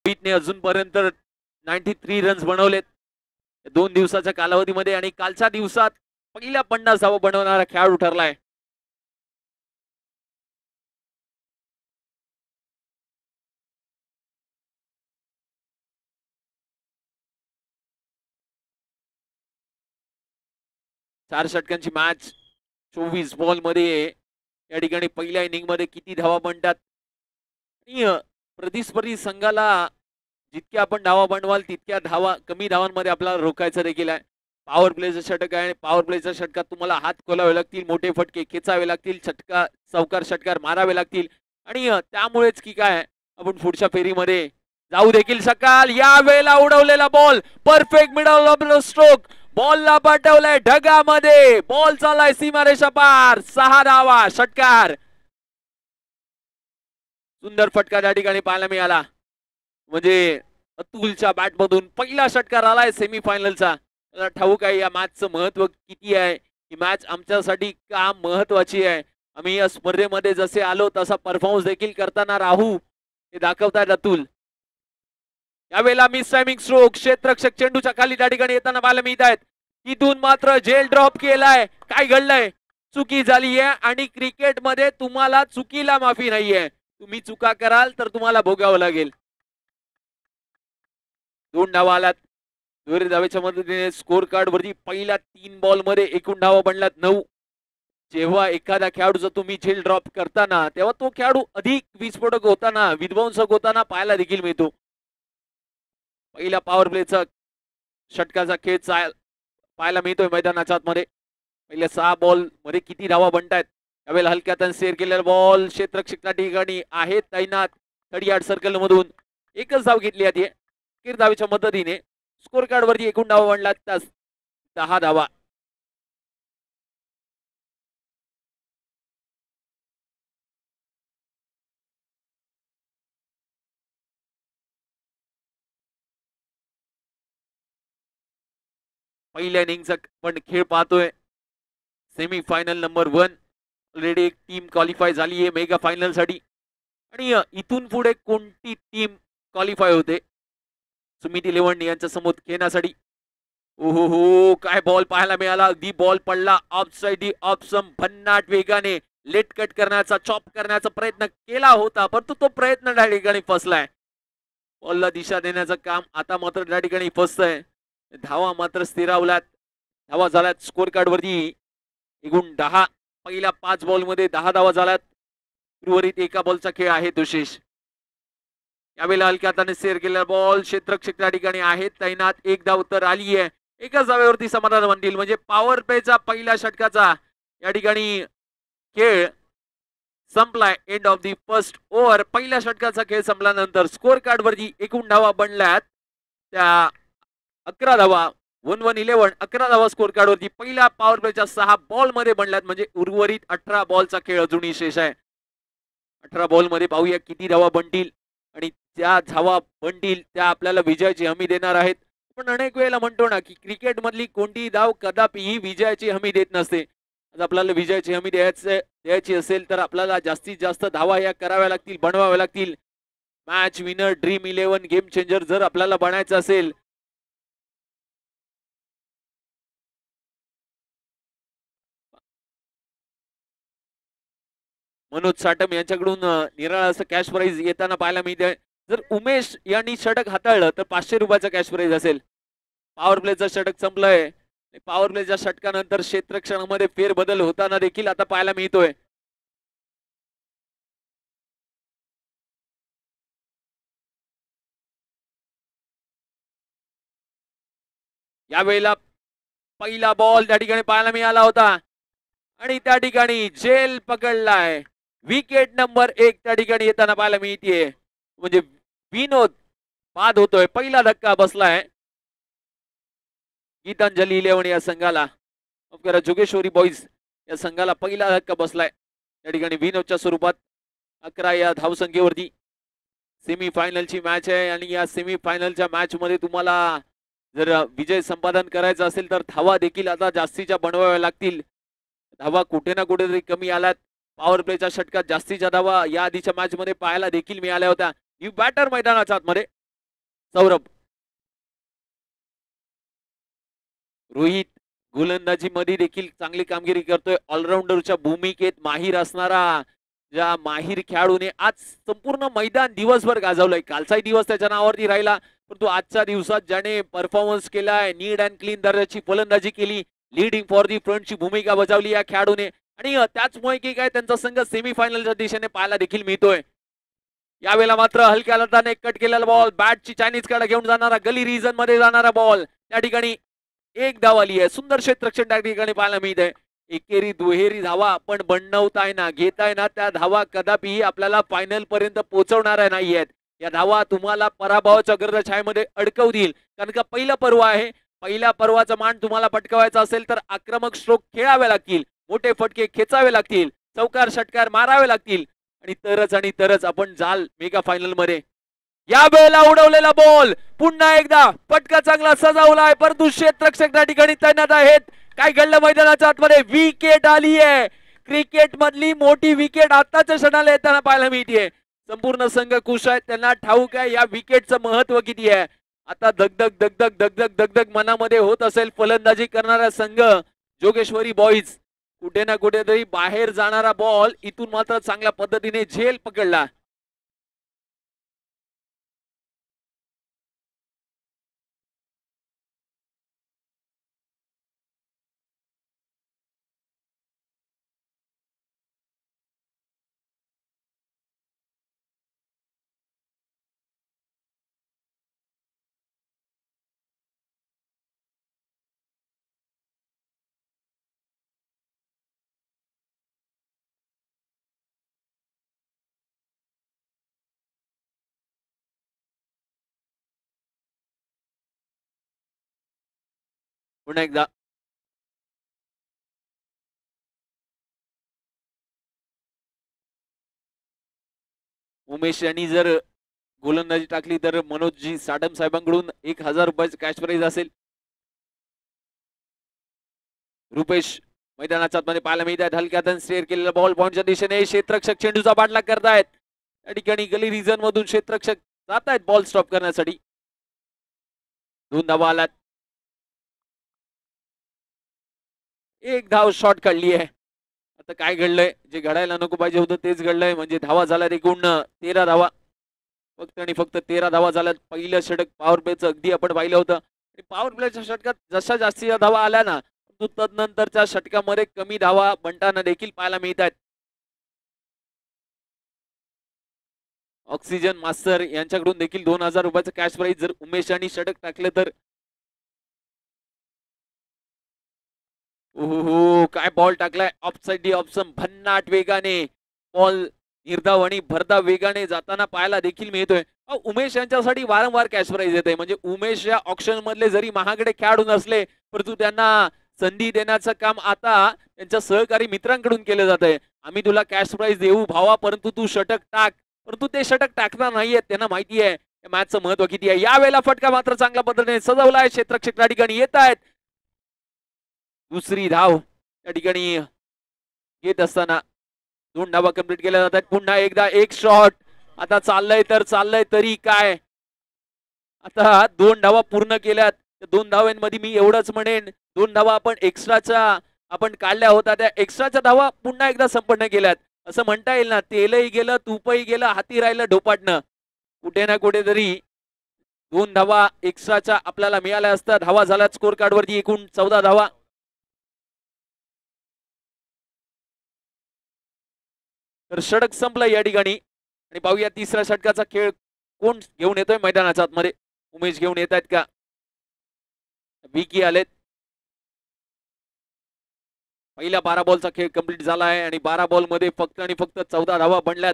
अभितने अजूनपर्यंत 93 रन्स बनवलेत 2 दिवसाच्या कालावधीमध्ये आणि कालच्या दिवसात पहिल्या 50 धावा बनवणारा खेळाडू ठरलाय. चार षटकांची मॅच 24 बॉल मध्ये या ठिकाणी पहिल्या इनिंग मध्ये किती धावा बनतात आणि प्रतिस्पर्धी संघाला जितक्या आपण धावा बनवाल तितक्या धावा कमी धावांमध्ये आपल्याला रोखायचं देखील आहे. पॉवर प्लेचं षटक आहे. पॉवर प्लेच्या षटकात तुम्हाला हात खोलावे लागतील, मोठे फटके खेचावे लागतील, चौकार षटकार मारावे लागतील आणि त्यामुळेच की काय आपण पुढच्या फेरीमध्ये जाऊ देखील शकाल. या वेळेला उडवलेला ball perfect middle of the stroke, बॉलला पाठवलाय ढगामध्ये, बॉल चाललाय सीमारेषा पार. 6 धावा षटकार. सुंदर फटका त्या ठिकाणी पाहायला मिळाला. म्हणजे अतुलच्या बॅट मधून पहिला षटकार आलाय सेमीफायनलचा. मला ठाऊक आहे या मॅचचं महत्व किती आहे. ही मॅच आमच्यासाठी का महत्वाची आहे. आम्ही या स्पर्धेमध्ये जसे आलो तसा परफॉर्मन्स देखील करताना राहू हे दाखवतायत अतुल. यावेळेला मिस टायमिंग स्ट्रोक, क्षेत्ररक्षक चेंडूच्या खाली त्या ठिकाणी येताना पाहायला मिळत आहेत. तिथून मात्र जेल ड्रॉप केलाय. काय घडलंय? चुकी झाली आहे आणि क्रिकेटमध्ये तुम्हाला चुकीला माफी नाहीये. तुम्ही चुका कराल तर तुम्हाला भोगावं लागेल. 2 धावा आल्यात. दुहेरी धावेच्या मदतीने स्कोर कार्ड वरती पहिल्या 3 बॉल मध्ये एकूण धावा बनल्यात 9. जेव्हा एखाद्या खेळाडूचा तुम्ही झेल ड्रॉप करताना तेव्हा तो खेळाडू अधिक विस्फोटक होताना, विध्वंसक होताना पाहायला देखील मिळतो. पहिला पॉवर प्लेचा षटकाचा खेळ पाहायला मिळतोय मैदानाच्या आतमध्ये. पहिल्या 6 बॉल मध्ये किती धावा बनतायत. यावेळेला हलक्यात सेअर केलेला बॉल क्षेत्ररक्षक ठिकाणी आहे तैनात 30 यार्ड सर्कल मधून. एकच धाव घेतली आहे. अखेर धावेच्या मदतीने स्कोर कार्ड वरती एकूण धावा बनला 10 धावा. पहिल्या इनिंगचा पण खेळ पाहतोय. सेमी फायनल नंबर 1 ऑलरेडी एक टीम क्वालिफाय झाली आहे मेगा फायनल साठी आणि इथून पुढे कोणती टीम क्वालिफाय होते सुमित 11 यांच्या समोर खेळण्यासाठी. ओहो हो, काय बॉल पाहायला मिळाला. अगदी बॉल पडला ऑफ साइड ऑप्शन भन्नाट वेगाने लेट कट करण्याचा, चॉप करण्याचा प्रयत्न केला होता परंतु तो प्रयत्न त्या ठिकाणी फसलाय. बॉलला दिशा देण्याचं काम आता मात्र त्या ठिकाणी फसतंय. धावा मात्र स्थिरावल्यात. धावा झाल्यात स्कोर कार्ड वरती एकूण 10. पहिल्या 5 बॉल मध्ये 10 धावा झाल्यात. उर्वरित एका बॉलचा खेळ आहे विशेष. यावेळेला हलक्या हाताने सेअर केलेला बॉल क्षेत्ररक्षक त्या ठिकाणी आहेत तैनात. एक धाव तर आली आहे. एकाच धावेवरती समाधान बनतील. म्हणजे पॉवर प्लेचा पहिल्या षटकाचा या ठिकाणी खेळ संपलाय. End of the first over. पहिल्या षटकाचा खेळ संपल्यानंतर स्कोर कार्ड वरती एकूण धावा बनल्यात त्या 11 धावा. 1-1-11 11 धावा स्कोर कार्ड वरती पहिल्या पॉवर प्लेच्या 6 बॉल मध्ये बनल्यात. म्हणजे उर्वरित 18 बॉलचा खेळ अजूनही शेष आहे. 18 बॉल मध्ये पाहूया किती धावा बनतील आणि त्या धावा बनतील त्या आपल्याला विजयाची हमी देणार आहेत. पण अनेक वेळेला म्हणतो ना की क्रिकेट मधली कोणतीही धाव कदापिही विजयाची हमी देत नसते. आज आपल्याला विजयाची हमी द्यायची असेल तर आपल्याला जास्तीत जास्त धावा या कराव्या लागतील, बनवाव्या लागतील. Match winner, dream 11, game changer जर आपल्याला बनायचं असेल मनोज साटम यांच्याकडून निराळा असं कॅश प्राइज येताना पाहायला मिळते. जर उमेश यांनी षटक हाताळलं तर 500 रुपयाचा कॅश प्राइज असेल. पॉवर प्लेचं षटक संपलंय. पॉवर प्लेच्या षटकानंतर क्षेत्ररक्षणामध्ये फेरबदल होताना देखील आता पाहायला मिळतोय. यावेळेला पहिला बॉल त्या ठिकाणी पाहायला मिळाला होता आणि त्या ठिकाणी जेल पकडलाय. विकेट नंबर 1 त्या ठिकाणी येताना पाहायला मिळते. म्हणजे विनोद बाद होतोय. पहिला धक्का बसलाय गीतांजली 11 या संघाला. जोगेश्वरी बॉईज या संघाला पहिला धक्का बसलाय त्या ठिकाणी विनोदच्या स्वरूपात. 11 या धावसंख्येवरती सेमी फायनलची मॅच आहे आणि या सेमी फायनलच्या मॅच मध्ये तुम्हाला जर विजय संपादन करायचा असेल तर धावा देखील आता जास्तीच्या बनवाव्या लागतील. धावा कुठे ना कुठेतरी कमी आल्यात. पॉवर प्लेच्या षटकात जास्तीच्या धावा या आधीच्या मॅच मध्ये पाहायला देखील मिळाल्या होत्या. यू बॅटर मैदानाच्या आतमध्ये सौरभ. रोहित गोलंदाजीमध्ये देखील चांगली कामगिरी करतोय. ऑलराऊंडरच्या भूमिकेत माहीर असणारा ज्या माहीर खेळाडूने आज संपूर्ण मैदान दिवसभर गाजवलंय. कालचाही दिवस त्याच्या नावावरती राहिला, परंतु आजच्या दिवसात ज्याने परफॉर्मन्स केलाय, नीट अँड क्लीन दर्जाची फलंदाजी केली, लीडिंग फॉर दी फ्रंटची भूमिका बजावली या खेळाडूने, आणि त्याचमुळे की काय त्यांचा संघ सेमीफायनलच्या दिशेने पाहायला देखील मिळतोय. यावेळेला मात्र हलक्या लताने कट केलेला बॉल, बॅटची चायनीज कडे घेऊन जाणारा, गली रिजन मध्ये जाणारा बॉल, त्या ठिकाणी एक धाव आली आहे. सुंदर क्षेत्ररक्षण त्या ठिकाणी पाहायला मिळत आहे. एकेरी दुहेरी धावा आपण बनवताय ना, घेताय ना, त्या धावा कदापिही आपल्याला फायनल पर्यंत पोहोचवणाऱ्या नाहीयेत. या धावा तुम्हाला पराभवाच्या गर्दछायेमध्ये अडकवतील, कारण का पहिलं पर्व आहे. पहिल्या पर्वाचा मान तुम्हाला पटकावायचा असेल तर आक्रमक स्ट्रोक खेळावे लागतील, मोठे फटके खेचावे लागतील, चौकार षटकार मारावे लागतील, आणि तरच आपण जाल मेगा फायनल मध्ये. या वेळेला उडवलेला बॉल पुन्हा एकदा फटका चांगला सजावलाय, परंतु क्षेत्ररक्षक त्या ठिकाणी तैनात आहेत. काय घडलं मैदानाच्या आतमध्ये? विकेट आली आहे. क्रिकेट मधली मोठी विकेट आताच्या क्षणाला येताना पाहायला मिळते. संपूर्ण संघ खुश आहे, त्यांना ठाऊक आहे या विकेटचं महत्व किती आहे. आता दगदग दगदग दगदग दगदग मनामध्ये होत असेल. फलंदाजी करणारा संघ जोगेश्वरी बॉईज, कुठे ना कुठेतरी बाहेर जाणारा बॉल इथून मात्र चांगल्या पद्धतीने झेल पकडला. पुन्हा एकदा उमेश यांनी जर गोलंदाजी टाकली तर मनोजजी साडम साहेबांकडून 1000 रुपयाचे कॅश प्राइज असेल. रुपेश मैदानाच्या आतमध्ये पाहायला मिळत आहेत. हलक्यातून स्टेअर केलेला बॉल पॉइंटच्या दिशेने. क्षेत्ररक्षक चेंडूचा पाठलाग करतायत. त्या ठिकाणी गली रिजन मधून क्षेत्ररक्षक जात आहेत बॉल स्टॉप करण्यासाठी. 2 धावा आल्यात. एक धाव शॉट काढली आहे. आता काय घडलंय? जे घडायला नको पाहिजे होतं तेच घडलंय. म्हणजे धावा झाल्यात एकूण 13 धावा. फक्त आणि फक्त 13 धावा झाल्यात. पहिलं षटक पॉवर प्लेचं अगदी आपण पाहिलं होतं. पॉवर प्लेच्या षटकात जशा जास्तीच्या धावा आल्या ना, तदनंतरच्या षटकामध्ये कमी धावा बनताना देखील पाहायला मिळत आहेत. ऑक्सिजन मास्टर यांच्याकडून देखील 2000 रुपयाचं कॅश प्राइज जर उमेश यांनी षटक टाकले तर. ओहो, काय बॉल टाकलाय ऑफसाइड डी ऑप्शन. भन्नाट वेगाने बॉल निर्धाव आणि भरधाव वेगाने जाताना पाहायला देखील मिळतोय. उमेश यांच्यासाठी वारंवार कॅश प्राइज येते. म्हणजे उमेश या ऑप्शन मधले जरी महागडे खेळाडू नसले, परंतु त्यांना संधी देण्याचं काम आता त्यांच्या सहकारी मित्रांकडून केलं जात आहे. आम्ही तुला कॅश प्राइज देऊ भावा, परंतु तू षटक टाक. परंतु ते षटक टाकणार नाहीयेत. त्यांना माहिती आहे मॅचचं महत्व किती आहे. यावेळेला फटका मात्र चांगल्या पद्धतीने सजवला आहे. क्षेत्ररक्षक त्या ठिकाणी येत आहेत. दुसरी धाव त्या ठिकाणी येत असताना 2 धावा कंप्लीट केल्या जातात. पुन्हा एकदा एक शॉट. आता चाललंय तरी काय, आता 2 धावा पूर्ण केल्यात. 2 धावांमध्ये मी एवढंच म्हणेन, 2 धावा आपण एक्स्ट्राच्या आपण काढल्या होत्या, त्या एक्स्ट्राच्या धावा पुन्हा एकदा संपन्न केल्यात असं म्हणता येईल ना. तेलही गेलं, तूपही गेलं, हाती राहिलं ढोपाटणं. कुठे ना कुठेतरी 2 धावा एक्स्ट्राच्या आपल्याला मिळाल्या असतात. धावा झाल्यात स्कोर कार्ड वरती एकूण 14 धावा. तर षटक संपलं या ठिकाणी. आणि पाहूया तिसऱ्या षटकाचा खेळ कोण घेऊन येतोय मैदानाच्या आतमध्ये. उमेश घेऊन येत आहेत का, विकी आलेत. पहिल्या 12 बॉलचा खेळ कंप्लीट झाला आहे आणि 12 बॉल मध्ये फक्त आणि फक्त 14 धावा बनल्यात.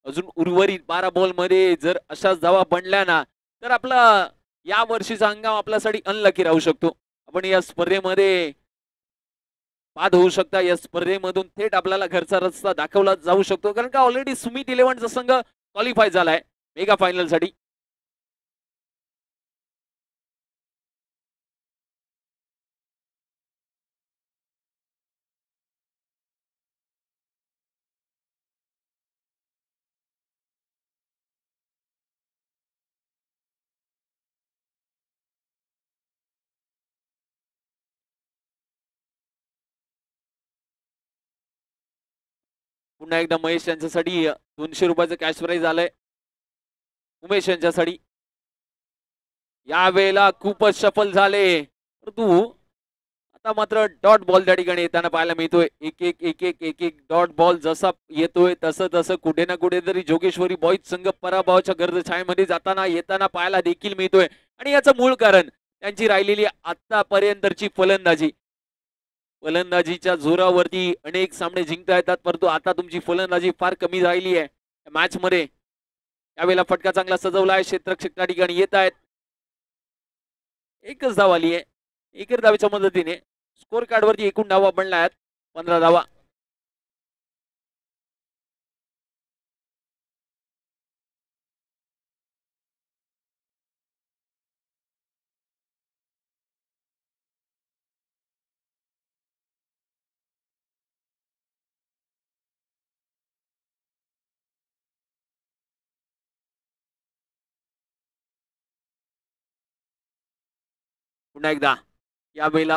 अजून उर्वरित 12 बॉल मध्ये जर अशाच धावा बनल्या ना, तर आपला या वर्षीचा हंगाम आपल्यासाठी अनलकी राहू शकतो. आपण या स्पर्धेमध्ये बाद होऊ शकता. या स्पर्धेमधून थेट आपल्याला घरचा रस्ता दाखवला जाऊ शकतो, कारण का ऑलरेडी सुमित इलेव्हनचा संघ क्वालिफाय झालाय मेगा फायनल साठी. पुन्हा एकदा महेश यांच्यासाठी 200 रुपयाचं कॅश प्राइज आलंय उमेश यांच्यासाठी. यावेळेला खूपच सफल झाले परंतु आता मात्र डॉट बॉल त्या ठिकाणी येताना पाहायला मिळतोय. एक डॉट बॉल जसा येतोय तसं तसं कुठे ना कुठेतरी जोगेश्वरी बॉईज संघ पराभवाच्या गर्द छायेमध्ये जाताना येताना पाहायला देखील मिळतोय. आणि याचं मूळ कारण त्यांची राहिलेली आतापर्यंतची फलंदाजीच्या जोरावरती अनेक सामने जिंकता येतात परंतु आता तुमची फलंदाजी फार कमी राहिली आहे मॅच मध्ये. यावेळेला फटका चांगला सजवला आहे. क्षेत्ररक्षक त्या ठिकाणी येत आहेत. एकच धाव आली आहे. एकेर धावेच्या मदतीने स्कोर कार्ड वरती एकूण धावा बनल्या आहेत 15 धावा. पुन्हा एकदा यावेळेला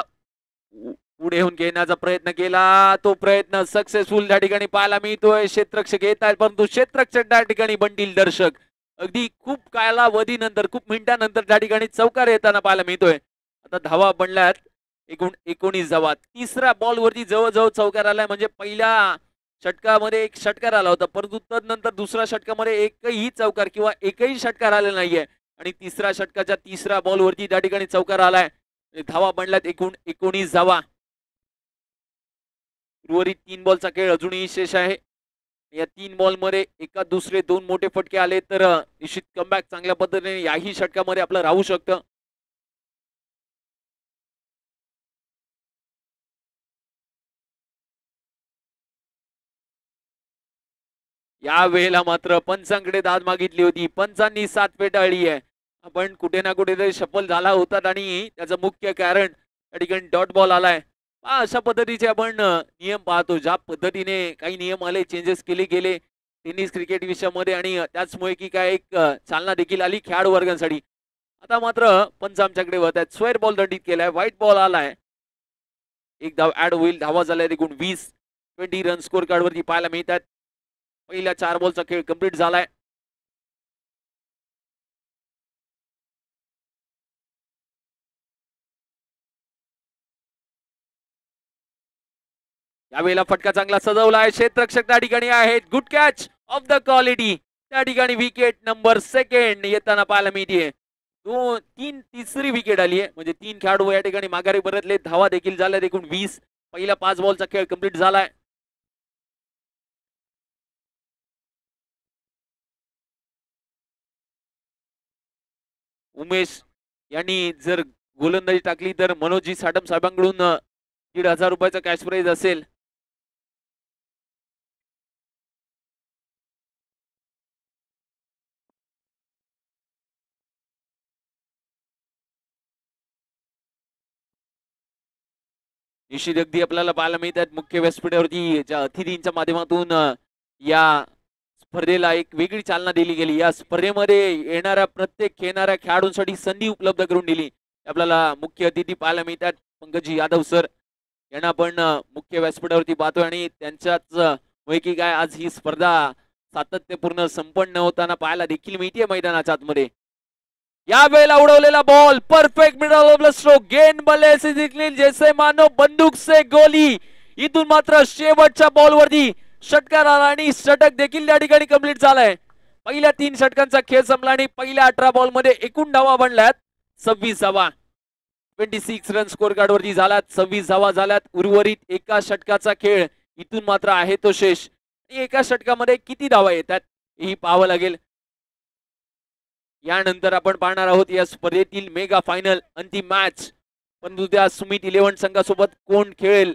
पुढे येऊन घेण्याचा प्रयत्न केला. तो प्रयत्न सक्सेसफुल त्या ठिकाणी पाहायला मिळतोय. क्षेत्ररक्षक येत आहेत परंतु क्षेत्ररक्षक त्या ठिकाणी बनतील दर्शक अगदी खूप कालावधीनंतर खूप मिनिटांनंतर त्या ठिकाणी चौकार येताना पाहायला मिळतोय. आता धावा बनल्यात एकूण 19 धावा. तिसऱ्या बॉल वरती जवळजवळ चौकार आलाय म्हणजे पहिल्या षटकामध्ये एक षटकार आला होता परंतु तदनंतर दुसऱ्या षटकामध्ये एकही चौकार किंवा एकही षटकार आले नाहीये आणि तिसऱ्या षटकाच्या तिसऱ्या बॉल वरती त्या ठिकाणी चौकार आलाय. धावा बनल्यात एकूण 19 धावा. उर्वरित 3 बॉलचा खेळ अजूनही शेष आहे. या 3 बॉल मध्ये एका दुसरे 2 मोठे फटके आले तर निश्चित कमबॅक चांगल्या पद्धतीने याही षटकामध्ये आपलं राहू शकतं. या वेळेला मात्र पंचांकडे दाद मागितली होती. पंचांनी साथ फेटाळली आहे. आपण कुठे ना कुठेतरी सफल झाला होतात आणि त्याचं मुख्य कारण त्या ठिकाणी डॉट बॉल आलाय. अशा पद्धतीचे आपण नियम पाहतो. ज्या पद्धतीने काही नियम आले चेंजेस केले गेले टेनिस क्रिकेट विषयामध्ये आणि त्याचमुळे की काय एक चालना देखील आली खेळाडू वर्गांसाठी. आता मात्र पंच आमच्याकडे होत आहेत. स्क्वेअर बॉल दंडित केलाय. व्हाईट बॉल आलाय. एक धाव ऍड होईल. धावा झाल्या एकूण 20 रन स्कोर कार्ड वरती पाहायला मिळतात. पहिल्या 4 बॉलचा खेळ कंप्लीट झालाय. यावेळेला फटका चांगला सजवला आहे. क्षेत्ररक्षक त्या ठिकाणी आहेत. Good catch of the quality त्या ठिकाणी विकेट नंबर 2 येताना पाहायला मिळते. तिसरी विकेट आली आहे म्हणजे 3 खेळाडू या ठिकाणी माघारी परतले. धावा देखील झाल्या एकूण 20. पहिला 5 बॉलचा खेळ कंप्लीट झालाय. उमेश यांनी जर गोलंदाजी टाकली तर मनोजी साटम साहेबांकडून 1,500 रुपयाचा कॅश प्राइज असेल. निश्चित अगदी आपल्याला पाहायला मिळतात मुख्य व्यासपीठावरती ज्या अतिथींच्या माध्यमातून या स्पर्धेला एक वेगळी चालना दिली गेली. या स्पर्धेमध्ये येणाऱ्या प्रत्येक खेळणाऱ्या खेळाडूंसाठी संधी उपलब्ध करून दिली. आपल्याला मुख्य अतिथी पाहायला मिळतात पंकजी यादव सर यांना आपण मुख्य व्यासपीठावरती पाहतोय आणि त्यांच्याच पैकी काय आज ही स्पर्धा सातत्यपूर्ण संपन्न होताना पाहायला देखील मिळते मैदानाच्या आतमध्ये. या वेळेला उडवलेला ball perfect middle of the stroke गेन बल्ले से निकली जैसे मानो बंदूक से गोली. इथून मात्र शेवटच्या बॉल वरती षटकार आला आणि षटक देखील त्या ठिकाणी कंप्लीट झालाय. पहिल्या 3 षटकांचा खेळ संपला आणि पहिल्या 18 बॉल मध्ये एकूण धावा बनल्यात 26 धावा. 26 रन स्कोर कार्ड वरती झाल्यात. 26 धावा झाल्यात. उर्वरित एका षटकाचा खेळ इथून मात्र आहे तो शेष. एका षटकामध्ये किती धावा येतात हे पाहावं लागेल. यानंतर आपण पाहणार आहोत या स्पर्धेतील मेगा फायनल अंतिम मॅच. पण उद्या सुमित 11 संघासोबत कोण खेळेल.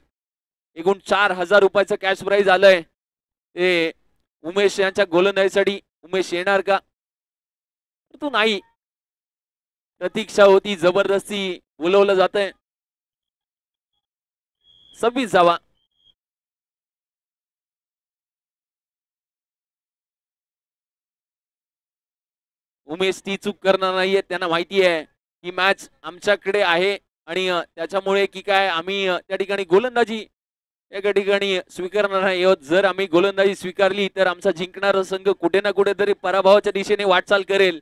एकूण 4,000 रुपयाचं कॅश प्राइज आलंय. ते उमेश यांच्या गोलंदाजीसाठी उमेश येणार का तो नाही. प्रतीक्षा होती जबरदस्ती बोलवलं जातंय. 26 धावा. उमेश ती चूक करणार नाहीये. त्यांना माहिती आहे की मॅच आमच्याकडे आहे आणि त्याच्यामुळे की काय आम्ही त्या ठिकाणी गोलंदाजी एका ठिकाणी स्वीकारणार नाही आहोत. जर आम्ही गोलंदाजी स्वीकारली तर आमचा जिंकणारा संघ कुठे ना कुठेतरी पराभवाच्या दिशेने वाटचाल करेल.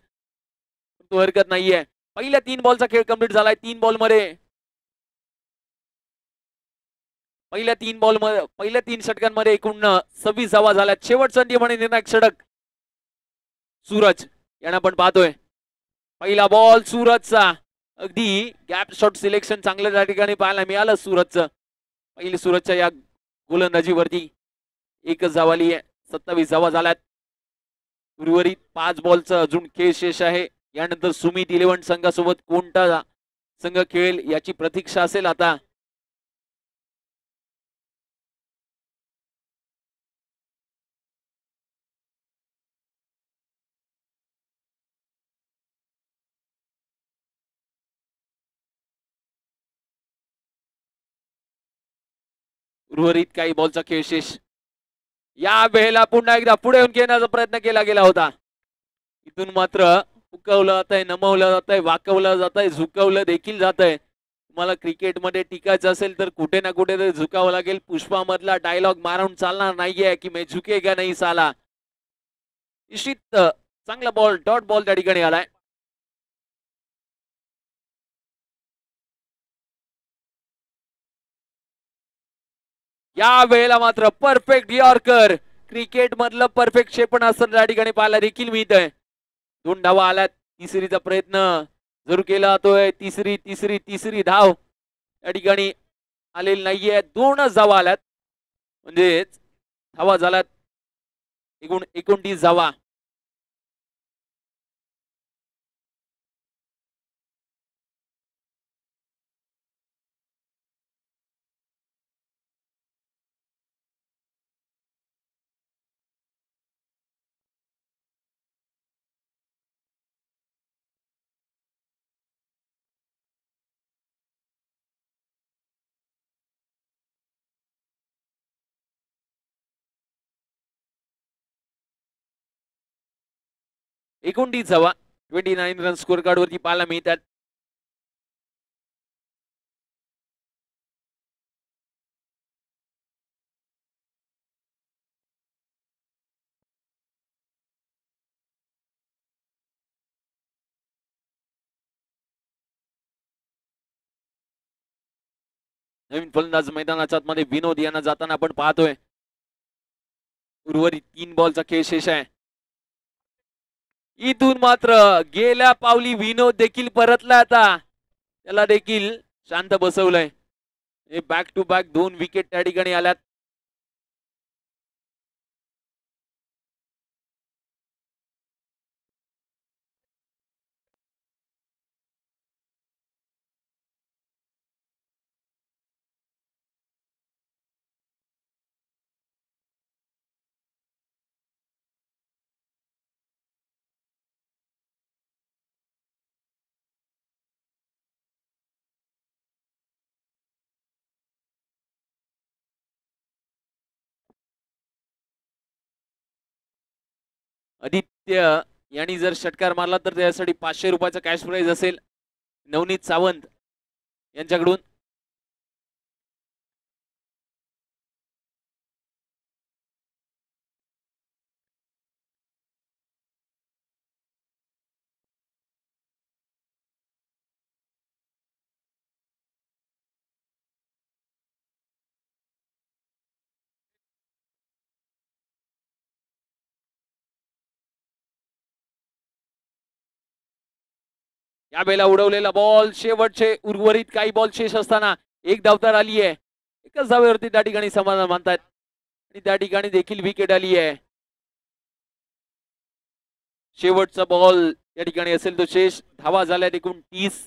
तो हरकत नाहीये. पहिल्या 3 बॉलचा खेळ कंप्लीट झालाय. 3 बॉल मध्ये पहिल्या 3 षटकांमध्ये एकूण 26 धावा झाल्यात. शेवट संधी म्हणे निर्णायक षटक सूरज यांना आपण पाहतोय. पहिला बॉल सूरजचा, अगदी गॅप शॉट सिलेक्शन चांगलं त्या ठिकाणी पाहायला मिळालं सूरजचं. पहिली सूरजच्या या गोलंदाजीवरती एकच धाव आली आहे. 27 धावा झाल्यात. उर्वरित 5 बॉलचा अजून खेळ शेष आहे. यानंतर सुमित 11 संघासोबत कोणता संघ खेळेल याची प्रतीक्षा असेल आता. उर्वरित काही बॉलचा खेळ शेष. या वेळेला पुन्हा एकदा पुढे येऊन घेण्याचा प्रयत्न केला गेला होता. इथून मात्र फुकवलं जात आहे, नमवलं जात आहे, वाकवलं जात आहे, झुकवलं देखील जात आहे. तुम्हाला क्रिकेटमध्ये टिकायचं असेल तर कुठे ना कुठे तरी झुकावं लागेल. पुष्पामधला डायलॉग मारून चालणार नाहीये की मैं झुकेगा नाही साला. निश्चित चांगला बॉल, डॉट बॉल त्या ठिकाणी आलाय. या वेळेला मात्र परफेक्ट यॉर्कर, क्रिकेट मधलं परफेक्ट क्षेपणास्त्र त्या ठिकाणी पाहायला देखील मिळत आहे. 2 धावा आल्यात. तिसरीचा प्रयत्न जरूर केला जातोय. तिसरी तिसरी तिसरी धाव या ठिकाणी आलेली नाहीये. 2च धावा आल्यात, म्हणजेच धावा झाल्यात एकूण 29 धावा. एकूण 30 धावा 29 रन स्कोर कार्ड वरती पाहायला मिळतात. नवीन फलंदाज मैदानाच्या आतमध्ये विनोद यांना जाताना आपण पाहतोय. उर्वरित 3 बॉलचा खेळ शेष आहे. इथून मात्र गेल्या पावली विनोद देखील परतला. आता त्याला देखील शांत बसवलंय. बॅक टू बॅक 2 विकेट त्या ठिकाणी आल्यात. आदित्य यांनी जर षटकार मारला तर त्यासाठी 500 रुपयाचा कॅश प्राइज असेल नवनीत सावंत यांच्याकडून. या वेळेला उडवलेला बॉल, शेवटचे उर्वरित काही बॉल शेष असताना एक धावतर आली आहे. एकच धावेवरती त्या ठिकाणी समाधान मानतात आणि त्या ठिकाणी देखील विकेट आली आहे. शेवटचा बॉल या ठिकाणी असेल तो शेष. धावा झाल्या एकूण 30.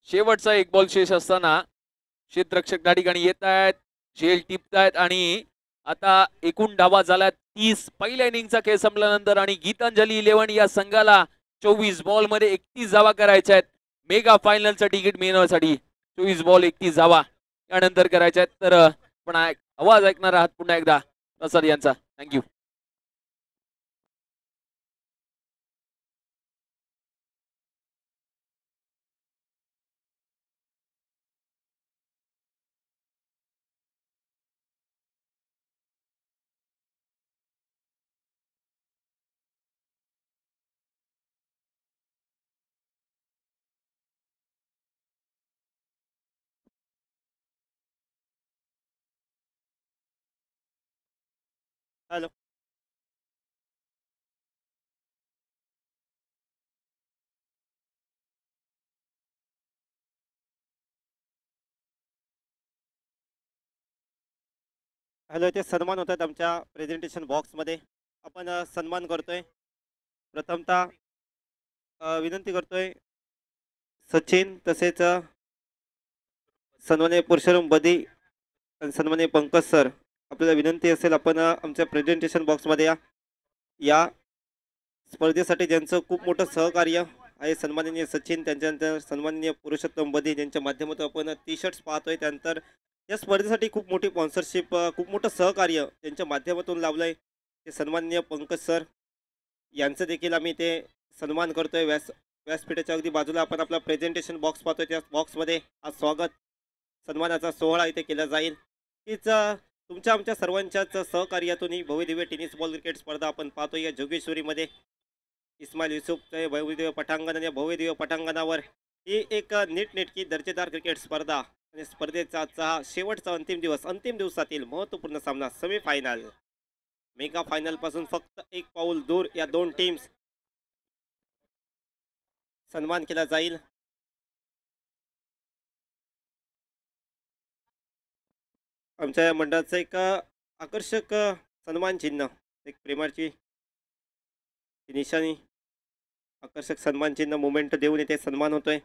शेवटचा एक बॉल शेष असताना क्षेत्ररक्षक त्या ठिकाणी येत आहेत, झेल टिपतायत आणि आता एकूण धावा झाल्या 30 पहिल्या इनिंगचा खेळ संपल्यानंतर आणि गीतांजली 11 या संघाला 24 बॉल मध्ये 31 धावा करायच्या आहेत मेगा फायनलचं तिकीट मिळवण्यासाठी. 24 बॉल 31 धावा यानंतर करायच्या आहेत. तर पण आवाज ऐकणार आहात पुन्हा एकदा प्रसाद यांचा. थँक्यू. हॅलो. हॅलो. इथे सन्मान होतात आमच्या प्रेझेंटेशन बॉक्समध्ये. आपण सन्मान करतोय. प्रथमतः विनंती करतोय सचिन तसेच सन्माननीय पुरुषोत्तम बदी आणि सन्माननीय पंकज सर, आपल्याला विनंती असेल आपण आमच्या प्रेझेंटेशन बॉक्समध्ये या स्पर्धेसाठी ज्यांचं खूप मोठं सहकार्य आहे सन्माननीय सचिन, त्यांच्यानंतर सन्माननीय पुरुषोत्तम बदी यांच्या माध्यमातून आपण टी शर्ट्स पाहतोय. त्यानंतर या स्पर्धेसाठी खूप मोठी स्पॉन्सरशिप, खूप मोठं सहकार्य त्यांच्या माध्यमातून लाभलं आहे ते सन्माननीय पंकज सर यांचं देखील आम्ही ते सन्मान करतोय. व्यासपीठाच्या अगदी बाजूला आपण आपला प्रेझेंटेशन बॉक्स पाहतोय. त्या बॉक्समध्ये आज स्वागत सन्मानाचा सोहळा इथे केला जाईल. हीच तुमच्या आमच्या सर्वांच्याच सहकार्यातून ही भव्यदिव्य टेनिस बॉल क्रिकेट स्पर्धा आपण पाहतोय. या जोगेश्वरीमध्ये इस्माईल युसुफच्या भव्यदिव्य पटांगण आणि भव्यदिव्य पटांगणावर ही एक नीटनेटकी दर्जेदार क्रिकेट स्पर्धा आणि स्पर्धेचा हा शेवटचा अंतिम दिवस, अंतिम दिवसातील महत्त्वपूर्ण सामना सेमीफायनल. मेगा फायनल पासून फक्त एक पाऊल दूर या दोन टीम्स सन्मान केला जाईल. आमच्या या मंडळाचं एक आकर्षक सन्मान चिन्ह, एक प्रेमाची निशाणी, आकर्षक सन्मान चिन्ह मुवमेंट देऊन इथे सन्मान होतोय.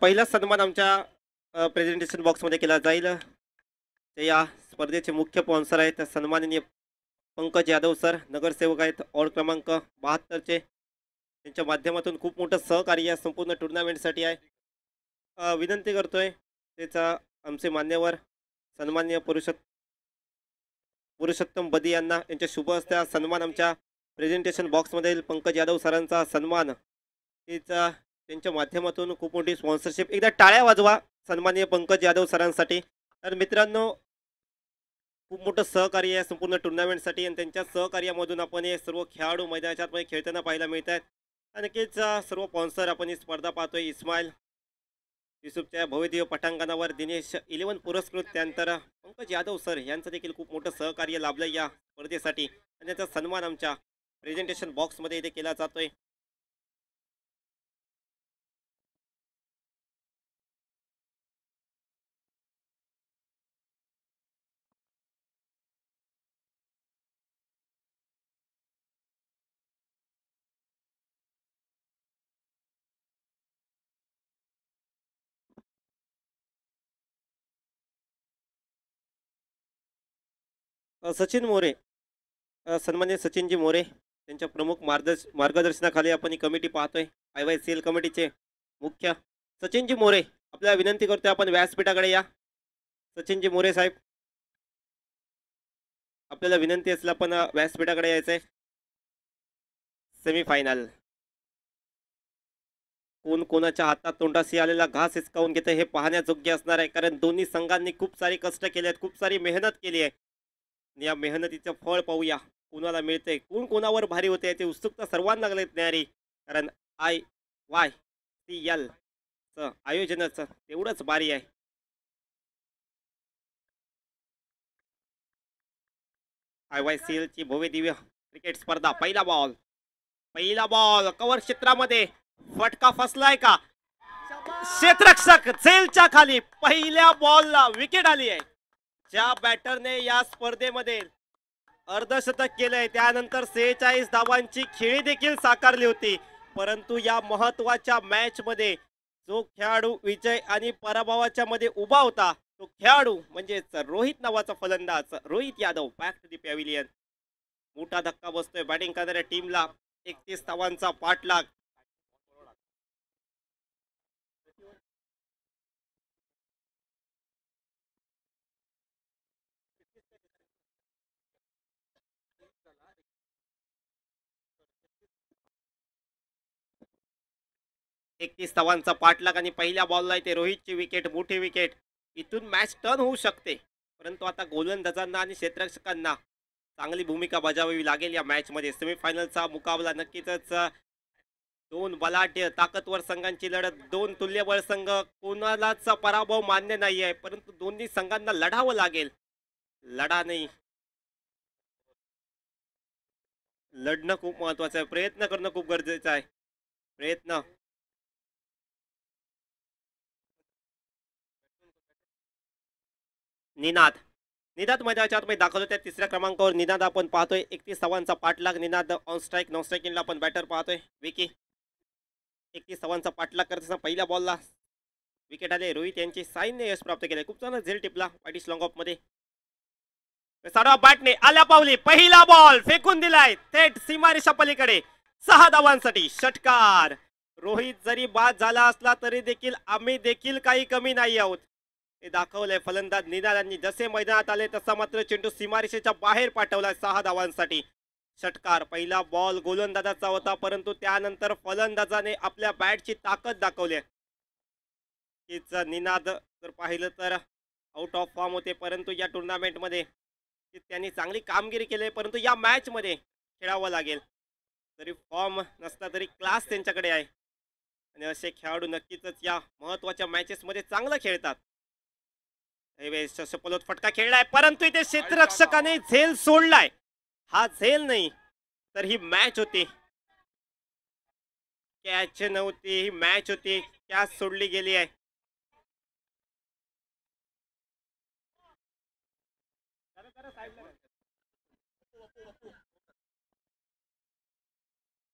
पहिला सन्मान आमच्या प्रेझेंटेशन बॉक्समध्ये केला जाईल. ते या स्पर्धेचे मुख्य स्पॉन्सर आहेत सन्माननीय पंकज यादव सर, नगरसेवक आहेत वॉर्ड क्रमांक 72चे. त्यांच्या माध्यमातून खूप मोठं सहकार्य या संपूर्ण टुर्नामेंटसाठी आहे. विनंती करतोय त्याचा आमचे मान्यवर सन्माननीय पुरुषोत्तम बदी यांना यांच्या शुभ हस्ते हा सन्मान आमच्या प्रेझेंटेशन बॉक्समध्ये पंकज यादव सरांचा सन्मान हिचा त्यांच्या माध्यमातून खूप मोठी स्पॉन्सरशिप. एकदा टाळ्या वाजवा सन्माननीय पंकज यादव सरांसाठी. तर मित्रांनो, खूप मोठं सहकार्य आहे संपूर्ण टुर्नामेंटसाठी आणि त्यांच्या सहकार्यामधून आपण हे सर्व खेळाडू मैदानाच्या खेळताना पाहायला मिळत आहेत. नक्कीच सर्व स्पॉन्सर आपण ही स्पर्धा पाहतोय. इस्माईल युसुफच्या भव्यदिव्य पटांगणावर दिनेश 11 पुरस्कृत, त्यानंतर पंकज यादव सर यांचं देखील खूप मोठं सहकार्य लाभलं या स्पर्धेसाठी आणि त्याचा सन्मान आमच्या प्रेझेंटेशन बॉक्समध्ये इथे केला जातोय. सचिन मोरे, सन्मान्य सचिनजी मोरे त्यांच्या प्रमुख मार्गदर्शनाखाली आपण ही कमिटी पाहतोय. IYCL कमिटीचे मुख्य सचिनजी मोरे, आपल्याला विनंती करतोय आपण व्यासपीठाकडे या. सचिनजी मोरे साहेब, आपल्याला विनंती असेल आपण व्यासपीठाकडे यायचंय. सेमीफायनल कोण कोणाच्या हातात तोंडाशी आलेला घास हिसकावून घेतं हे पाहण्याजोग्य असणार आहे. कारण दोन्ही संघांनी खूप सारी कष्ट केले आहेत, खूप सारी मेहनत केली आहे. या मेहनतीचं फळ पाहूया कोणाला मिळते, कोण कोणावर भारी होते याची उत्सुकता सर्वांना लागली. कारण IYCL आयोजनाचं तेवढंच भारी आहे. IYCL ची भव्य दिव्य क्रिकेट स्पर्धा. पहिला बॉल कव्हर क्षेत्रामध्ये फटका फसलाय का? क्षेत्ररक्षक झेलच्या खाली पहिल्या बॉलला विकेट आली आहे. ज्या बॅटरने या स्पर्धेमध्ये अर्धशतक केलंय त्यानंतर 46 धावांची खेळी देखील साकारली होती. परंतु या महत्वाच्या मॅच मध्ये जो खेळाडू विजय आणि पराभवाच्या मध्ये उभा होता तो खेळाडू म्हणजेच रोहित नावाचा फलंदाज Rohit Yadav back to the pavilion. मोठा धक्का बसतोय बॅटिंग करणाऱ्या टीमला. 31 धावांचा पाठलाग. एकतीस धावांचा पाठलाग आणि पहिल्या बॉलला इथे रोहितची विकेट, मोठी विकेट. इथून मॅच टर्न होऊ शकते. परंतु आता गोलंदाजांना आणि क्षेत्ररक्षकांना चांगली भूमिका बजावावी लागेल या मॅच मध्ये. सेमीफायनलचा मुकाबला नक्कीच दोन बलाढ्य ताकदवर संघांची लढत. दोन तुल्यबळ संघ, कोणालाच पराभव मान्य नाही आहे. परंतु दोन्ही संघांना लढावं लागेल. लढा नाही, लढणं खूप महत्वाचं आहे. प्रयत्न करणं खूप गरजेचं आहे. प्रयत्न निनाद मैदानाच्या आतमध्ये दाखल होत्या. तिसऱ्या क्रमांकावर निनाद आपण पाहतोय. 31 धावांचा पाठलाग. निनाद ऑन स्ट्राईक, नॉन स्ट्राईकिंगला आपण बॅटर पाहतोय. विकी 31 धावांचा पाठलाग करताना पहिल्या बॉलला विकेट आले. रोहित यांची साईनने यश प्राप्त केले. खूप चांगला झेल टिपला वाईट लॉंग ऑफ मध्ये. साडा बॅटने आल्या पावली पहिला बॉल फेकून दिलाय थेट सीमारेषा पलीकडे. 6 धावांसाठी षटकार. रोहित जरी बाद झाला असला तरी देखील आम्ही देखील काही कमी नाही आहोत हे दाखवलंय फलंदाज निनादांनी. जसे मैदानात आले तसा मात्र चेंडू सीमारेषेच्या बाहेर पाठवला. 6 धावांसाठी षटकार. पहिला बॉल गोलंदाजाचा होता परंतु त्यानंतर फलंदाजाने आपल्या बॅटची ताकद दाखवली. निनाद जर पाहिलं तर आउट ऑफ फॉर्म होते परंतु या टुर्नामेंटमध्ये त्यांनी चांगली कामगिरी केली. परंतु या मॅच मध्ये खेळावं लागेल. जरी फॉर्म नसला तरी क्लास त्यांच्याकडे आहे आणि असे खेळाडू नक्कीच या महत्वाच्या मॅचेस मध्ये चांगलं खेळतात. सपलोत फटका खेळलाय परंतु इथे क्षेत्ररक्षकाने झेल सोडलाय. हा झेल नाही तर ही मॅच होती, कॅच नव्हती, ही मॅच होती. कॅच सोडली गेली आहे.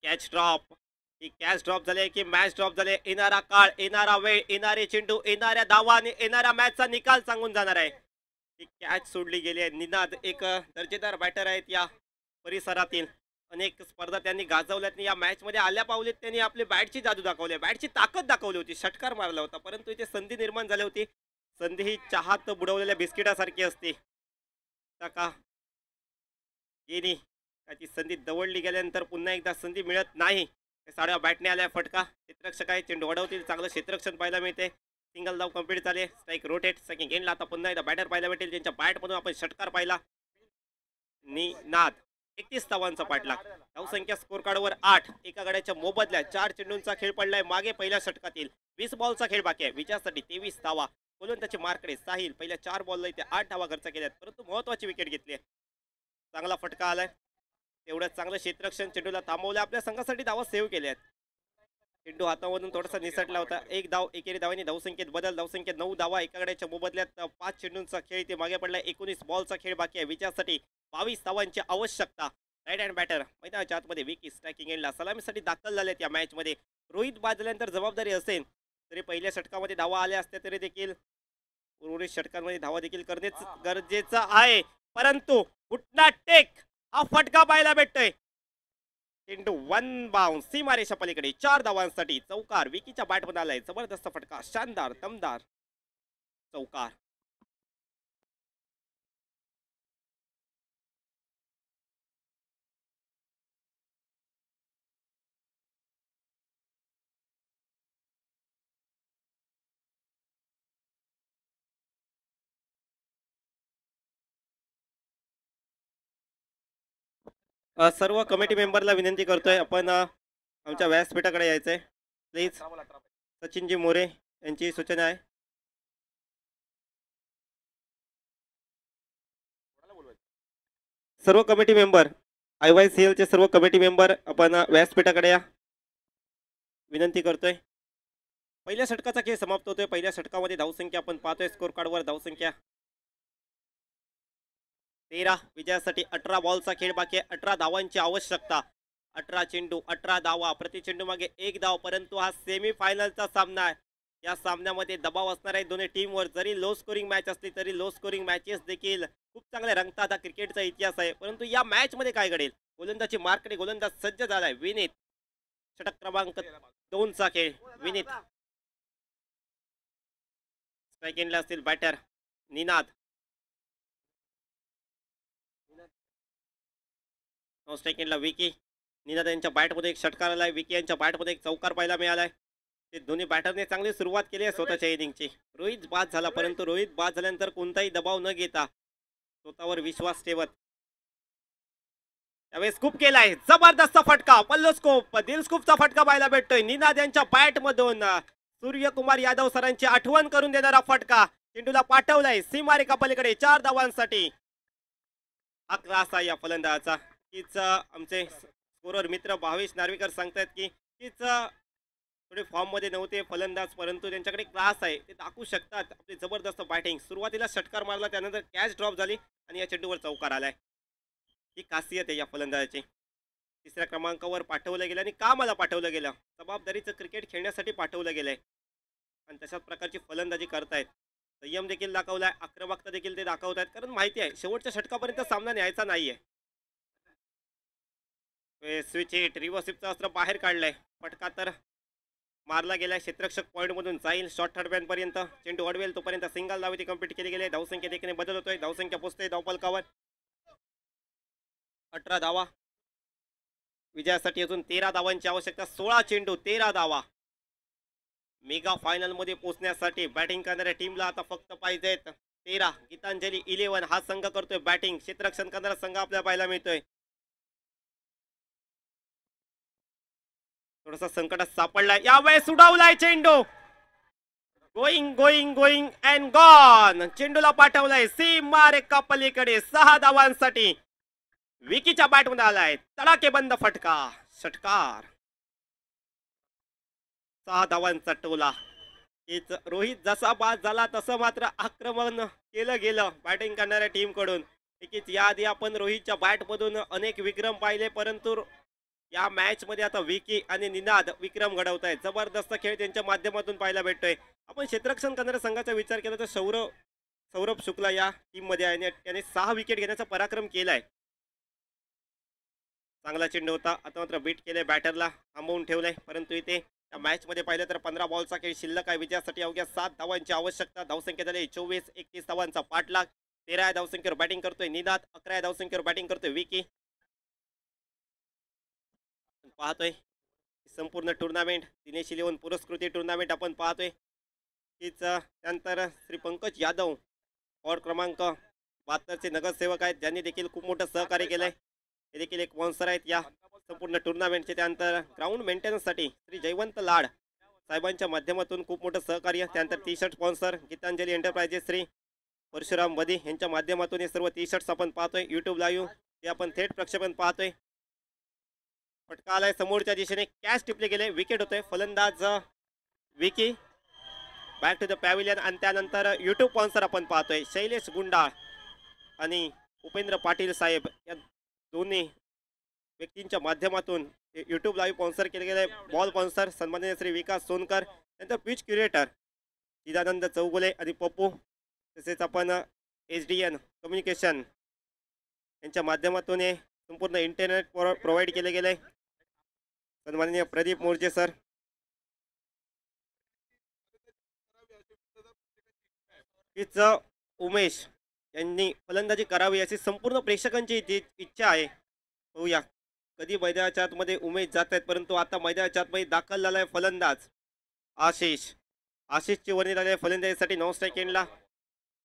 Catch drop. ही कॅच ड्रॉप झाले की मॅच ड्रॉप झाले. येणारा काळ, येणारा वेळ, येणारे चेंडू, येणाऱ्या धावा आणि येणाऱ्या मॅचचा निकाल सांगून जाणार आहे. ही कॅच सोडली गेली आहे. निनाद एक दर्जेदार बॅटर आहेत या परिसरातील. अनेक स्पर्धा त्यांनी गाजवल्यात. या मॅच मध्ये आल्या पावलेत त्यांनी आपली बॅटची जादू दाखवली, बॅटची ताकद दाखवली होती. षटकार मारला होता परंतु इथे संधी निर्माण झाली होती. संधी ही चहात बुडवलेल्या बिस्किटासारखी असते. का गेली त्याची संधी दवडली गेल्यानंतर पुन्हा एकदा संधी मिळत नाही. साड्या बॅटने आल्या फटका. क्षेत्ररक्षक आहे, चेंडू अडवतील. चांगलं क्षेत्ररक्षण पाहायला मिळते. सिंगल धाव कंप्लीट झाले. स्ट्राईक रोटेट सेकंड गेंडला. आता पुन्हा एकदा बॅटर पाहायला भेटेल ज्यांच्या बॅटमधून आपण षटकार पाहिला. निनाद 31 धावांचा पाठलाग. धावसंख्या स्कोर कार्डवर 8. एका गड्याच्या मोबदल्यात 4 चेंडूंचा खेळ पडलाय मागे पहिल्या षटकातील. 20 बॉलचा खेळ बाकी आहे. विजयासाठी 23 धावा. गोलंदाजी मार्कडे साहिल पहिल्या 4 बॉलला इथे 8 धावा खर्च केल्यात परंतु महत्वाची विकेट घेतली. चांगला फटका आलाय. तेवढंच चांगलं क्षेत्ररक्षण चेंडूला थांबवलं. आपल्या संघासाठी धावा सेव्ह केल्या आहेत. चेंडू हातामधून थोडासा निसटला होता. एक धाव एकेरी धावांनी धावसंख्येत बदल. धावसंख्येत 9 धावा. एका गड्याच्या मोबदल्यात 5 चेंडूंचा खेळ इथे मागे पडला. 19 बॉलचा खेळ बाकी आहे. विजयासाठी 22 धावांची आवश्यकता. राईट हँड बॅटर मैदानाच्या आतमध्ये विकी स्ट्रायकिंग एंडला सलामीसाठी दाखल झालेत या मॅच मध्ये. रोहित बाद झाल्यानंतर जबाबदारी असेल तरी पहिल्या षटकामध्ये धावा आल्या असत्या तरी देखील उर्वरित षटकांमध्ये धावा देखील करणेच गरजेचं आहे. परंतु कुठला टेक हा फटका पाहायला भेटतोय. चेंडू 1 बाउंस सीमारेषा पलीकडे. 4 धावांसाठी चौकार. विकीच्या बॅटमध्ये आलाय जबरदस्त फटका. शानदार दमदार चौकार. सर्व कमिटी मेंबरला विनंती करतोय आपण आमच्या व्यासपीठाकडे यायचंय प्लीज. सचिनजी मोरे यांची सूचना आहे. सर्व कमिटी मेंबर IYCL चे सर्व कमिटी मेंबर आपण व्यासपीठाकडे या विनंती करतोय. पहिल्या षटकाचा खेळ समाप्त होतोय. पहिल्या षटकामध्ये धावसंख्या आपण पाहतोय स्कोर कार्डवर धावसंख्या 13. विजयासाठी 18 बॉलचा खेळ बाकी आहे. 18 धावांची आवश्यकता. 18 चेंडू 18 धावा, प्रति चेंडू मागे 1 धाव. परंतु हा सेमी फायनलचा सामना आहे. या सामन्यामध्ये दबाव असणार आहे दोन्ही टीमवर. जरी लो स्कोरिंग मॅच असली तरी लो स्कोरिंग मॅचेस देखील खूप चांगल्या रंगतात. हा क्रिकेटचा इतिहास आहे. परंतु या मॅच मध्ये काय घडेल? गोलंदाजी मार्कडे गोलंदाज सज्ज झालाय. विनीत षटक क्रमांक 2 चा खेळ. विनीत स्ट्राईक एंडला असतील बॅटर निनाद. स्ट्राईक एंडला विकी. निनाद यांच्या बॅटमध्ये एक षटकार आलाय. विकी यांच्या बॅटमध्ये एक चौकार पाहायला मिळालाय. ते दोन्ही बॅटरने चांगली सुरुवात केली आहे स्वतःच्या इनिंगची. रोहित बाद झाला परंतु रोहित बाद झाल्यानंतर कोणताही दबाव न घेता स्वतःवर विश्वास ठेवत त्यावेळेस स्कूप केलाय. जबरदस्त फटका पल्लो स्कूप दिल स्कूपचा फटका पाहायला भेटतोय. निनाद यांच्या बॅट मधून सूर्यकुमार यादव सरांची आठवण करून देणारा फटका चेंडूला पाठवलाय सीमारेखा पलीकडे 4 धावांसाठी. हा क्लास आहे या फलंदाजाचा. हीच आमचे स्कोरर मित्र भावेश नार्वेकर सांगतायत की हीच थोडे फॉर्म मध्ये नव्हते फलंदाज परंतु त्यांच्याकडे क्लास आहे. ते दाखवू शकतात. आपली जबरदस्त बॅटिंग. सुरुवातीला षटकार मारला त्यानंतर कॅच ड्रॉप झाली आणि या चेंडूवर चौकार आलाय. ही खासियत आहे या फलंदाजाची. तिसऱ्या क्रमांकावर पाठवलं गेलं आणि का मला पाठवलं गेलं? जबाबदारीचं क्रिकेट खेळण्यासाठी पाठवलं गेलंय आणि तशाच प्रकारची फलंदाजी करतायत. संयम देखील दाखवलाय. आक्रमकता देखील ते दाखवत आहेत कारण माहिती आहे शेवटच्या षटकापर्यंत सामना न्यायचा नाहीये. स्विच हिट रिव्हर्सिपचं अस्त्र बाहेर काढलंय. फटका तर मारला गेलाय. क्षेत्ररक्षक पॉईंट मधून जाईल शॉर्ट थर्ड मॅन पर्यंत. चेंडू अडवेल तोपर्यंत सिंगल धाव कंप्लीट केली गेली. धावसंख्या देखील बदल होतोय. धावसंख्या पोहोचते धावफलकावर 18 धावा. विजयासाठी अजून 13 धावांची आवश्यकता. 16 चेंडू 13 धावा. मेगा फायनल मध्ये पोहोचण्यासाठी बॅटिंग करणाऱ्या टीमला आता फक्त पाहिजेत 13. गीतांजली 11 हा संघ करतोय बॅटिंग. क्षेत्ररक्षण करणारा संघ आपल्याला पाहायला मिळतोय. थोडासा संकटात सापडलाय. यावेळेस उडवलाय चेंडू. Going going going and gone. चेंडूला पाठवलाय सीमारेखा पलीकडे 6 धावांसाठी. विकीच्या बॅटमध्ये आलाय तडाखेबंद फटका. षटकार 6 धावांचा टोला. हेच रोहित जसा बाद झाला तसं मात्र आक्रमण केलं गेलं बॅटिंग करणाऱ्या टीम कडून. नक्कीच याआधी आपण रोहितच्या बॅट मधून अनेक विक्रम पाहिले परंतु या मॅच मध्ये आता विकी आणि निनाद विक्रम घडवत आहेत. जबरदस्त खेळ त्यांच्या माध्यमातून पाहायला भेटतोय. आपण क्षेत्ररक्षण करणाऱ्या संघाचा विचार केला तर सौरभ शुक्ला या टीम मध्ये आहे. त्याने 6 विकेट घेण्याचा पराक्रम केलाय. चांगला चेंडू होता. आता मात्र बीट केले बॅटरला थांबवून ठेवलंय परंतु इथे या मॅच मध्ये पाहिलं तर 15 बॉलचा खेळ शिल्लक आहे. विजयासाठी अवघ्या 7 धावांची आवश्यकता. धावसंख्या झाली 24-31 धावांचा पाठलाग. 13 धावसंख्येवर बॅटिंग करतोय निनाद. 11 धावसंख्येवर बॅटिंग करतोय विकी. पाहतोय संपूर्ण टुर्नामेंट दिनेश 11 पुरस्कृती टुर्नामेंट आपण पाहतोय. हीच त्यानंतर श्री पंकज यादव वॉर्ड क्रमांक 72 चे नगरसेवक आहेत ज्यांनी देखील खूप मोठं सहकार्य केलंय. हे देखील एक स्पॉन्सर आहेत या संपूर्ण टुर्नामेंटचे. त्यानंतर ग्राउंड मेंटेनन्ससाठी श्री जयवंत लाड साहेबांच्या माध्यमातून खूप मोठं सहकार्य. त्यानंतर T shirt sponsor Gitanjali enterprises Shri Parshuram Badi यांच्या माध्यमातून हे सर्व टी शर्ट्स आपण पाहतोय. यूट्यूब लाईव्ह हे आपण थेट प्रक्षेपण पाहतोय. फटका आलाय समोरच्या दिशेने. कॅच टिपले गेले. विकेट होतोय. फलंदाज Vicky back to the pavilion आणि त्यानंतर यूट्यूब स्पॉन्सर आपण पाहतोय शैलेश गुंडाळ आणि उपेंद्र पाटील साहेब या दोन्ही व्यक्तींच्या माध्यमातून यूट्यूब लाईव्ह स्पॉन्सर केले गेले. बॉल स्पॉन्सर सन्माननीय श्री विकास सोनकर. त्यानंतर पिच क्युरेटर चिदानंद चौगुले आणि पप्पू. तसेच आपण SDN कम्युनिकेशन यांच्या माध्यमातून हे संपूर्ण इंटरनेट प्रोव्हाइड केले गेले. सन्माननीय प्रदीप मोर्जे सर. हीच उमेश यांनी फलंदाजी करावी अशी संपूर्ण प्रेक्षकांची इच्छा आहे. होऊया कधी मैदानाच्या आतमध्ये उमेश जात आहेत परंतु आता मैदानाच्या आतमध्ये दाखल झालाय फलंदाज आशिष. आशिषची वर्णी झाली फलंदाजीसाठी. 9 स्ट्राईक एंडला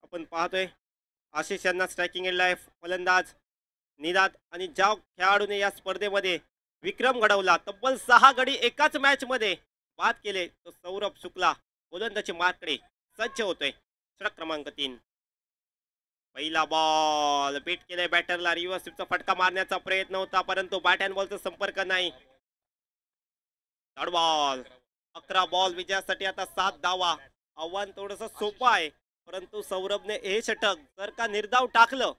आपण पाहतोय आशिष यांना स्ट्रायकिंग एंडला आहे. फलंदाज निनाद आणि ज्या खेळाडूने या स्पर्धेमध्ये विक्रम घडवला, तब्बल 6 गडी एकाच मॅच मध्ये बाद केले, तो सौरभ शुक्ला गोलंदाजी मार्ककडे सज्ज होतोय. षटक क्रमांक 3. पहिला बॉल बीट केले बॅटरला, रिव्हर्स स्वीपचा फटका मारण्याचा प्रयत्न होता, परंतु बॅट अँड बॉलचा संपर्क नाही. बॉल 11 बॉल विजयासाठी आता 7 धावा. आव्हान थोडस सोपं आहे, परंतु सौरभने हे षटक जर का निर्धाव टाकलं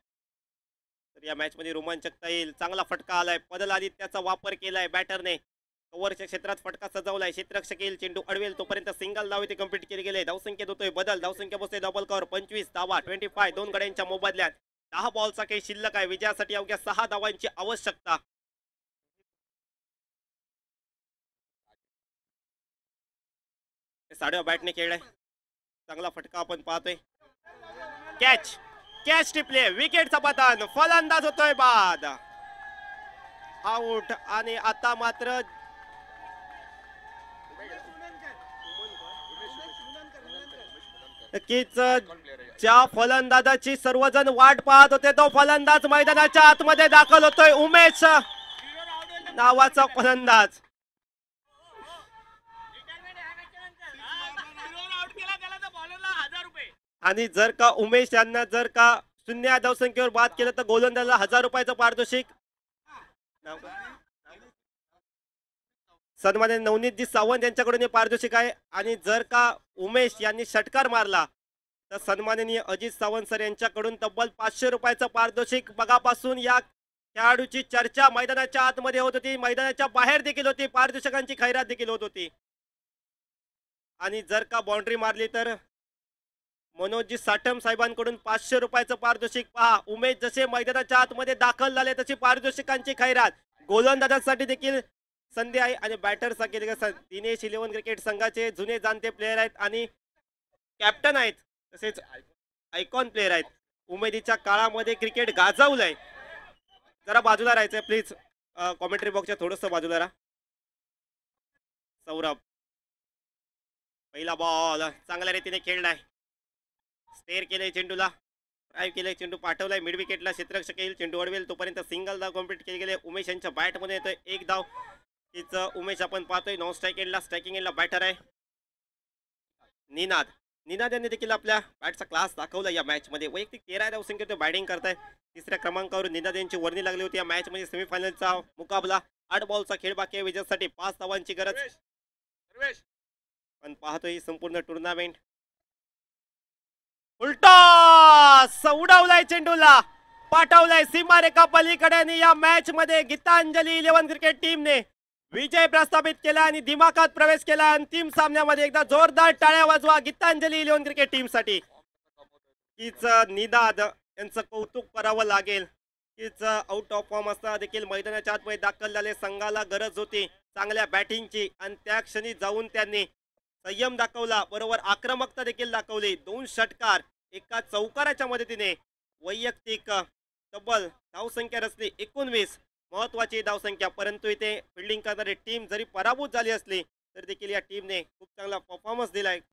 तर या मॅच मध्ये रोमांचकता येईल. चांगला फटका आलाय, बदल आधी त्याचा वापर केलाय बॅटरने. कव्हरच्या क्षेत्रात फटका सजवलाय, क्षेत्ररक्षक येईल, चेंडू अडवेल तोपर्यंत सिंगल धाव इथे कंप्लीट केले गेले. धावसंख्येत होतोय बदल, धावसंख्या बसते डबल कव्हर. 25 धावा 25, 2 गड्यांच्या मोबदल्यात 10 बॉलचा काही शिल्लक आहे. विजयासाठी अवघ्या 6 धावांची आवश्यकता. साड्या बॅटने खेळलाय, चांगला फटका आपण पाहतोय. कॅच कॅच टिपले, विकेटचा पतन, फलंदाज होतोय बाद, आउट. आणि आता मात्र नक्कीच ज्या फलंदाजाची सर्वजण वाट पाहत होते तो फलंदाज मैदानाच्या आतमध्ये दाखल होतोय. उमेश नावाचा फलंदाज. आणि जर का उमेश यांना जर का 0 या धावसंख्येवर बाद केलं तर गोलंदाजाला 1000 रुपयाचं पारितोषिक. सन्माननीय नवनीतजी सावंत यांच्याकडून हे पारितोषिक आहे. आणि जर का उमेश यांनी षटकार मारला तर सन्माननीय अजित सावंत सर यांच्याकडून तब्बल 500 रुपयाचं पारितोषिक. बघापासून या खेळाडूची चर्चा मैदानाच्या आतमध्ये होत होती, मैदानाच्या बाहेर देखील होती, पारितोषिकांची खैरात देखील होत होती. आणि जर का बाउंड्री मारली तर मनोजजी साठम साहेबांकडून 500 रुपयाचं पारितोषिक. पहा, उमेश जसे मैदानाच्या आतमध्ये दाखल झाले तशी पारितोषिकांची खैरात. गोलंदाजांसाठी देखील संधी आहे आणि बॅटरसाठी देखील. दिनेश 11 क्रिकेट संघाचे जुने जाणते प्लेयर आहेत आणि कॅप्टन आहेत, तसेच आयकॉन प्लेयर आहेत. उमेदीच्या काळामध्ये क्रिकेट गाजवलंय. जरा बाजूला राहायचंय प्लीज, कॉमेंट्री बॉक्सच्या थोडंसं बाजूला राहा. सौरभ, पहिला बॉल चांगल्या रीतीने खेळलाय, स्टेअर केलंय चेंडूला, ड्राईव्ह केलंय, चेंडू पाठवलाय मिड विकेटला, क्षेत्ररक्षक येईल, चेंडू अडवेल तोपर्यंत सिंगल धाव कंप्लीट केले गेले. उमेश यांच्या बॅटमध्ये येतोय 1 धाव. तिचं उमेश आपण पाहतोय. नॉन स्ट्राईक एंडला, स्ट्रायकिंग एंडला बॅटर आहे निनाद. निनाद यांनी देखील आपल्या बॅटचा क्लास दाखवला या मॅच मध्ये. वैयक्तिक 13 धावसंख्येत बॅटिंग करताय. 3ऱ्या क्रमांकावर निनाद यांची वर्णी लागली होती या मॅच मध्ये. सेमीफायनलचा मुकाबला, 8 बॉलचा खेळ बाकी आहे. विजयासाठी 5 धावांची गरज. पण पाहतोय ही संपूर्ण टुर्नामेंट उलटा उडवलाय, चेंडूला पाठवलाय सीमारेखा पलीकडे. आणि या मॅच मध्ये गीतांजली 11 क्रिकेट टीमने विजय प्रस्थापित केला आणि दिमाखात प्रवेश केला. अंतिम सामन्यामध्ये एकदा जोरदार टाळ्या वाजवा गीतांजली 11 क्रिकेट टीम साठी. हीच निनाद यांचं कौतुक करावं लागेल. हीच आउट ऑफ फॉर्म असताना देखील मैदानाच्या आतमध्ये दाखल झाले. संघाला गरज होती चांगल्या बॅटिंगची आणि त्या क्षणी जाऊन त्यांनी संयम दाखवला, बरोबर आक्रमकता देखील दाखवली. 2 षटकार एका चौकाराच्या मदतीने वैयक्तिक तब्बल धावसंख्या रचली 19, महत्वाची धावसंख्या. परंतु इथे फिल्डिंग करणारी टीम जरी पराभूत झाली असली तर देखील या टीमने खूप चांगला परफॉर्मन्स दिलाय.